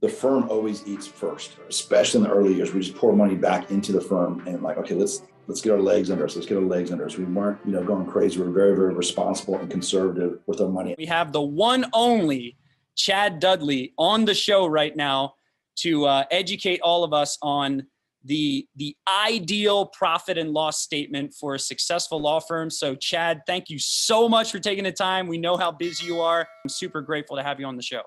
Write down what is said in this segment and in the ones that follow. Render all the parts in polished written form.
the firm always eats first, especially in the early years. We just pour money back into the firm and like, okay, let's get our legs under us. Let's get our legs under us. We weren't, going crazy. We're very, very responsible and conservative with our money. We have the one only Chad Dudley on the show right now to educate all of us on the ideal profit and loss statement for a successful law firm. So Chad, thank you so much for taking the time. We know how busy you are. I'm super grateful to have you on the show.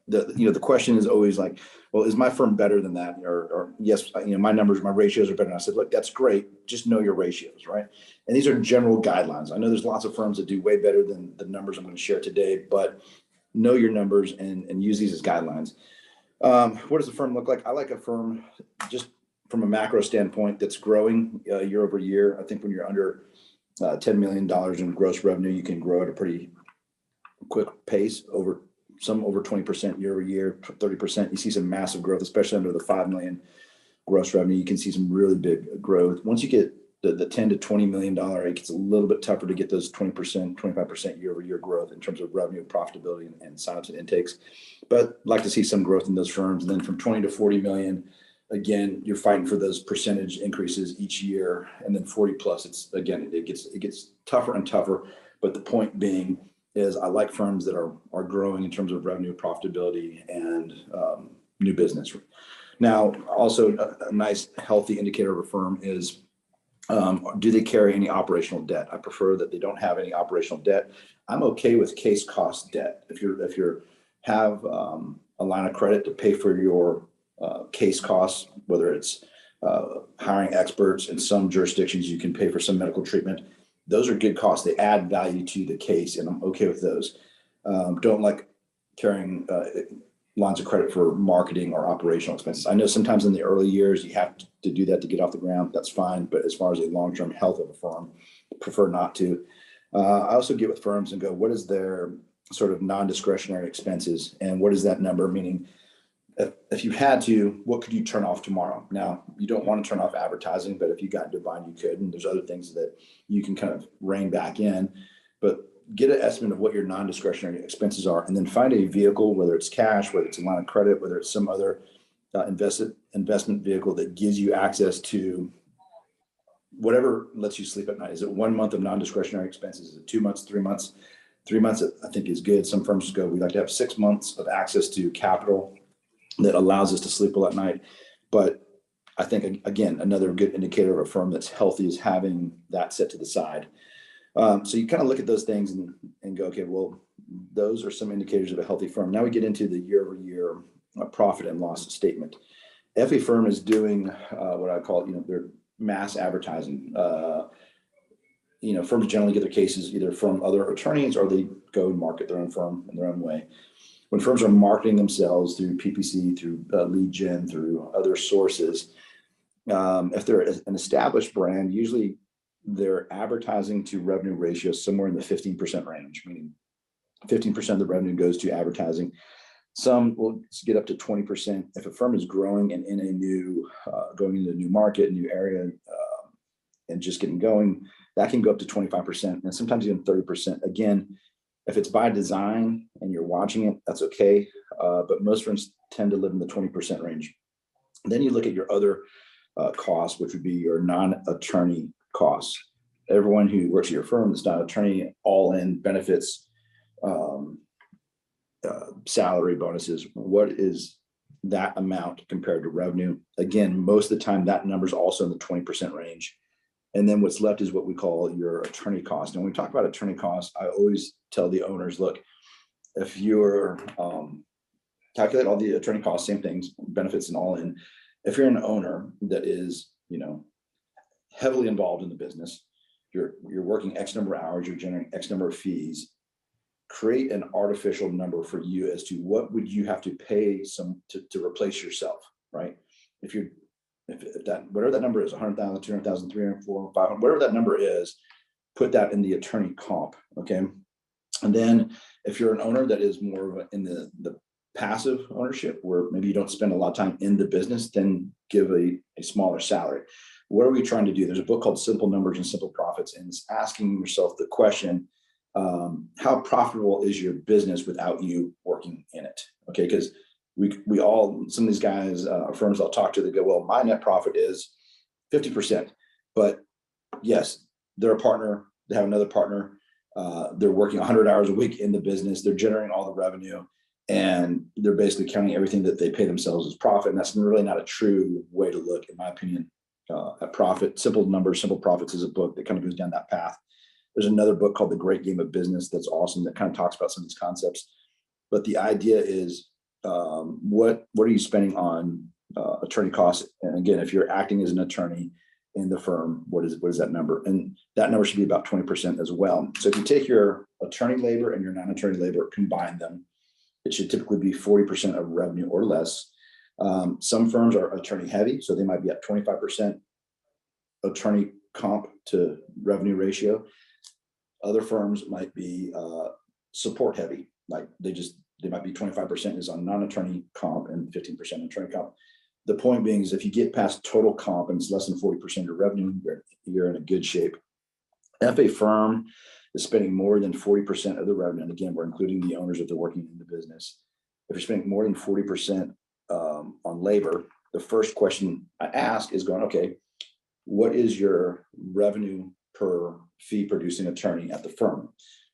The question is always like, well, is my firm better than that? Or yes, my numbers, my ratios are better. And I said, look, that's great. Just know your ratios, right? And these are general guidelines. I know there's lots of firms that do way better than the numbers I'm going to share today, but know your numbers and use these as guidelines. What does a firm look like? I like a firm just from a macro standpoint that's growing year over year. I think when you're under $10 million in gross revenue, you can grow at a pretty quick pace over 20% year over year, 30%. You see some massive growth, especially under the 5 million gross revenue. You can see some really big growth. Once you get the 10 to $20 million, it gets a little bit tougher to get those 20%, 25% year over year growth in terms of revenue, profitability, and signups and intakes. But I'd like to see some growth in those firms. And then from 20 to 40 million, again, you're fighting for those percentage increases each year. And then 40 plus, it gets tougher and tougher. But the point being is I like firms that are growing in terms of revenue, profitability, and new business. Now, also a nice healthy indicator of a firm is, do they carry any operational debt? I prefer that they don't have any operational debt. I'm okay with case cost debt. If you have a line of credit to pay for your case costs, whether it's hiring experts. In some jurisdictions, you can pay for some medical treatment. Those are good costs. They add value to the case, and I'm okay with those. Don't like carrying lines of credit for marketing or operational expenses. I know sometimes in the early years you have to do that to get off the ground. That's fine. But as far as the long-term health of a firm, I prefer not to. I also get with firms and go, what is their sort of non-discretionary expenses? And what is that number? Meaning, if you had to, what could you turn off tomorrow? Now, you don't want to turn off advertising, but if you got into a bind, you could. And there's other things that you can kind of rein back in. But get an estimate of what your non-discretionary expenses are, and then find a vehicle, whether it's cash, whether it's a line of credit, whether it's some other investment vehicle that gives you access to whatever lets you sleep at night. Is it 1 month of non-discretionary expenses? Is it 2 months, 3 months? 3 months, I think, is good. Some firms go, we like to have 6 months of access to capital that allows us to sleep well at night. But I think, again, another good indicator of a firm that's healthy is having that set to the side. So you kind of look at those things and go, okay, well, those are some indicators of a healthy firm. Now we get into the year-over-year profit and loss statement. If a firm is doing what I call, their mass advertising, firms generally get their cases either from other attorneys or they go and market their own firm in their own way. When firms are marketing themselves through PPC, through lead gen, through other sources, if they're an established brand, usually their advertising to revenue ratio is somewhere in the 15% range, meaning 15% of the revenue goes to advertising. Some will get up to 20%. If a firm is growing and going into a new market, new area, and just getting going, that can go up to 25% and sometimes even 30%. Again, if it's by design and you're watching it, that's okay. But most firms tend to live in the 20% range. Then you look at your other costs, which would be your non-attorney costs. Everyone who works at your firm that's not an attorney, all in benefits, salary, bonuses. What is that amount compared to revenue? Again, most of the time that number is also in the 20% range. And then what's left is what we call your attorney cost. And when we talk about attorney costs, I always tell the owners, look, if you're calculate all the attorney costs, same things, benefits and all in. If you're an owner that is, heavily involved in the business, you're working X number of hours, you're generating X number of fees, create an artificial number for you as to what would you have to pay to replace yourself, right? If that, whatever that number is, 100,000, 200,000, 300, 400, 500, whatever that number is, put that in the attorney comp, okay? And then if you're an owner that is more in the passive ownership, where maybe you don't spend a lot of time in the business, then give a smaller salary. What are we trying to do? There's a book called Simple Numbers and Simple Profits, and it's asking yourself the question, how profitable is your business without you working in it? Okay, because we all, some of these guys, firms I'll talk to, they go, well, my net profit is 50%. But yes, they're a partner. They have another partner. They're working 100 hours a week in the business. They're generating all the revenue, and they're basically counting everything that they pay themselves as profit. And that's really not a true way to look, in my opinion, at profit. Simple Numbers, Simple Profits is a book that kind of goes down that path. There's another book called The Great Game of Business that's awesome, that kind of talks about some of these concepts. But the idea is, what are you spending on attorney costs? And again, if you're acting as an attorney in the firm, what is that number? And that number should be about 20% as well. So if you take your attorney labor and your non-attorney labor, combine them, it should typically be 40% of revenue or less. Some firms are attorney heavy, so they might be at 25% attorney comp to revenue ratio. Other firms might be support heavy, like they might be 25% is on non-attorney comp and 15% attorney comp. The point being is, if you get past total comp and it's less than 40% of your revenue, you're in a good shape. If a firm is spending more than 40% of the revenue, and again, we're including the owners if they're working in the business. If you're spending more than 40% on labor, the first question I ask is going, okay, what is your revenue per fee producing attorney at the firm?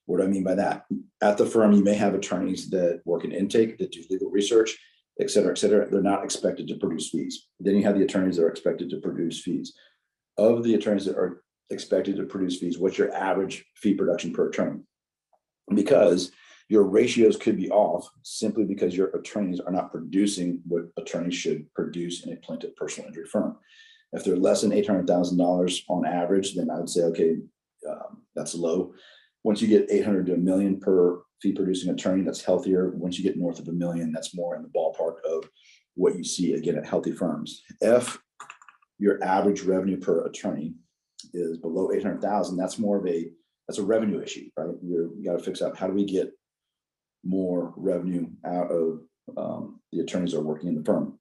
What do I mean by that? At the firm, you may have attorneys that work in intake, that do legal research, et cetera, et cetera. They're not expected to produce fees. Then you have the attorneys that are expected to produce fees. Of the attorneys that are expected to produce fees, what's your average fee production per attorney? Because your ratios could be off simply because your attorneys are not producing what attorneys should produce in a plaintiff personal injury firm. If they're less than $800,000 on average, then I would say, okay, that's low. Once you get 800 to $1 million per fee producing attorney, that's healthier. Once you get north of $1 million, that's more in the ballpark of what you see again at healthy firms. If your average revenue per attorney is below 800,000, that's more of that's a revenue issue, right? You got to fix out, how do we get more revenue out of the attorneys that are working in the firm?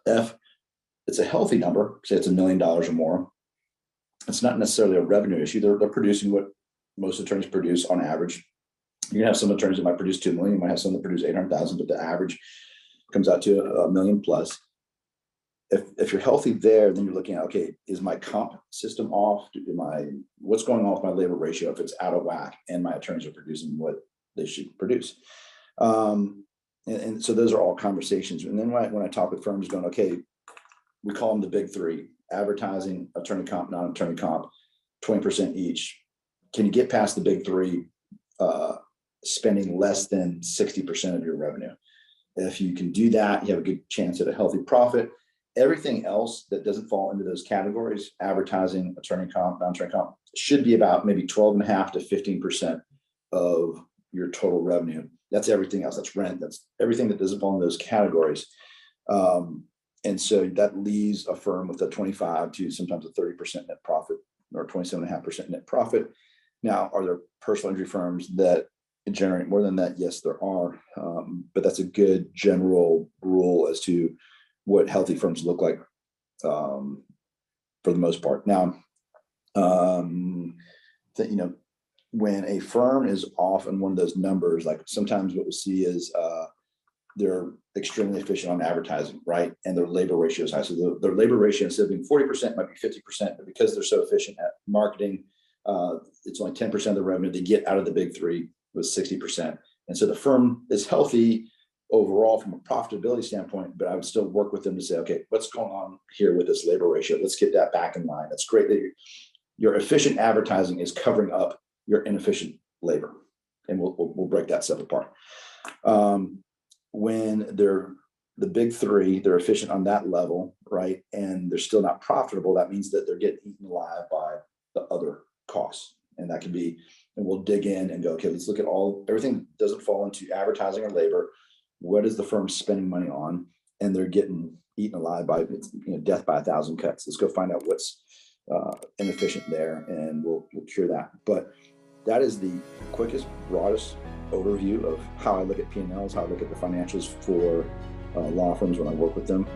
If it's a healthy number, say it's $1 million or more, it's not necessarily a revenue issue. They're producing what most attorneys produce on average. You're gonna have some attorneys that might produce 2 million, you might have some that produce 800,000, but the average comes out to $1 million plus. If you're healthy there, then you're looking at, okay, is my comp system off? What's going on with my labor ratio if it's out of whack and my attorneys are producing what they should produce? And so those are all conversations. And then when I talk with firms going, okay, we call them the big three: advertising, attorney comp, non-attorney comp, 20% each. Can you get past the big three, spending less than 60% of your revenue? If you can do that, you have a good chance at a healthy profit. Everything else that doesn't fall into those categories, advertising, attorney comp, non-attorney comp, should be about maybe 12.5 to 15% of your total revenue. That's everything else. That's rent. That's everything that doesn't fall in those categories. And so that leaves a firm with a 25 to sometimes a 30% net profit, or 27.5% net profit. Now, are there personal injury firms that generate more than that? Yes, there are. But that's a good general rule as to what healthy firms look like for the most part. Now, when a firm is off in one of those numbers, like sometimes what we see is they're extremely efficient on advertising, right? And their labor ratio is high. So their labor ratio, instead of being 40%, might be 50%, but because they're so efficient at marketing, it's only 10% of the revenue they get out of the big three with 60%. And so the firm is healthy overall from a profitability standpoint, but I would still work with them to say, okay, what's going on here with this labor ratio? Let's get that back in line. That's great that your efficient advertising is covering up your inefficient labor. And we'll break that stuff apart. When they're the big three, they're efficient on that level, right? And they're still not profitable. That means that they're getting eaten alive by the other costs. And that can be, and we'll dig in and go, okay, let's look at everything that doesn't fall into advertising or labor. What is the firm spending money on? And they're getting eaten alive by death by 1,000 cuts. Let's go find out what's inefficient there, and we'll cure that. But that is the quickest, broadest overview of how I look at P&Ls, how I look at the financials for law firms when I work with them.